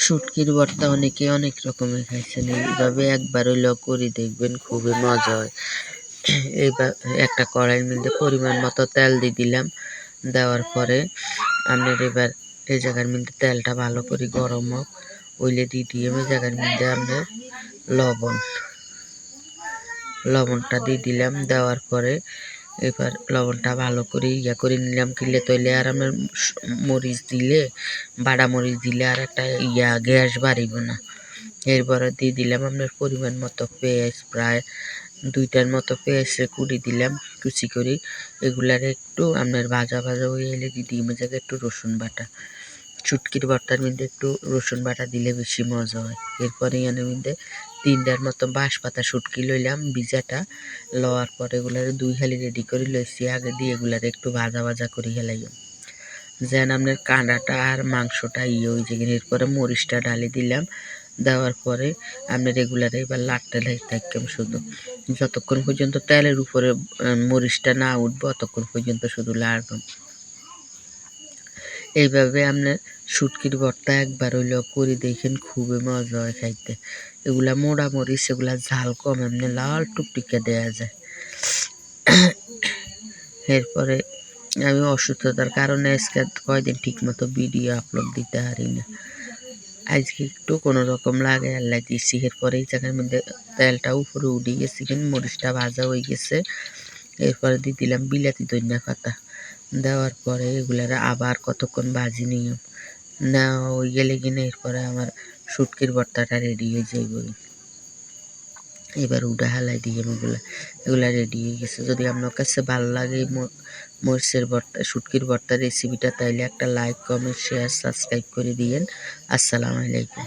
শুটকির ভর্তা অনেকে অনেক রকমের খাইছেন, এইভাবে একবার হইলেও করে দেখবেন, খুবই মজা হয়। এইবার একটা কড়াইয়ের মধ্যে পরিমাণ মতো তেল দিয়ে দিলাম। দেওয়ার পরে আপনার এবার এই জায়গার মধ্যে তেলটা ভালো করে গরম হোক, ওইলে দিয়ে ওই জায়গার মধ্যে আপনার লবণটা দিয়ে দিলাম। দেওয়ার পরে এবার লবণটা ভালো করে করে নিলাম, কিলে তৈলে আর আমার মরিচ দিলে, বাড়া মরিচ দিলে আর একটা গ্যাস বাড়িব না। এরপরে দিয়ে দিলাম আপনার পরিমাণ মতো পেঁয়াজ, প্রায় 2টার মতো পেঁয়াজ কুড়ি দিলাম কুচি করে। এগুলার একটু আপনার ভাজা হয়ে এলে দিয়ে জায়গায় একটু রসুন বাটা, শুটকির ভর্তার মধ্যে একটু রসুন বাটা দিলে বেশি মজা হয়। এরপরে এর মধ্যে 3টার মতো বাঁশপাতা শুটকি লইলাম, ভিজাটা লওয়ার পরে এগুলার 2 হালি রেডি করে লইছি। আগে দিয়ে এগুলার একটু ভাজা করে হেলাইলাম যেন আপনার কাঁটাটা আর মাংসটা ওই জায়গায়। এরপরে মরিচটা ঢালি দিলাম। দেওয়ার পরে আপনার রেগুলার এবার লাটতে থাকতাম শুধু, যতক্ষণ পর্যন্ত তেলের উপরে মরিচটা না উঠবো ততক্ষণ পর্যন্ত শুধু লাড়বেন। এইভাবে আপনার শুটকির ভর্তা একবার হইলেও করে দেখেন, খুবই মজা হয় খাইতে। এগুলা মোড়া মরিচ, এগুলা ঝাল কম, এমনি লাল টুকটুকে দেওয়া যায়। এরপরে আমি অসুস্থতার কারণে আজকে কয়দিন ঠিক মতো ভিডিও আপলোড দিতে পারি না। আজকে একটু কোনো রকম লাগে আল্লাহ দিছি। এরপরে এই জায়গার মধ্যে তেলটা উপরে উঠে গেছে, কিন্তু মরিচটা ভাজা হয়ে গেছে। এরপরে দিয়ে দিলাম বিলাতি ধনিয়া পাতা। দেওয়ার পরে এগুলার আবার কতক্ষণ ভাজি নিয়ে না ওই গেলে কিনা এরপরে আমার শুটকির ভর্তাটা রেডি হয়ে যাইব। এবার উঠা হালাই দিয়ে এগুলা রেডি হয়ে গেছে। যদি আপনার কাছে ভালো লাগে মরিচের ভর্তা, শুটকির ভর্তার রেসিপিটা, তাইলে একটা লাইক, কমেন্ট, শেয়ার, সাবস্ক্রাইব করে দিয়েন। আসসালামু আলাইকুম।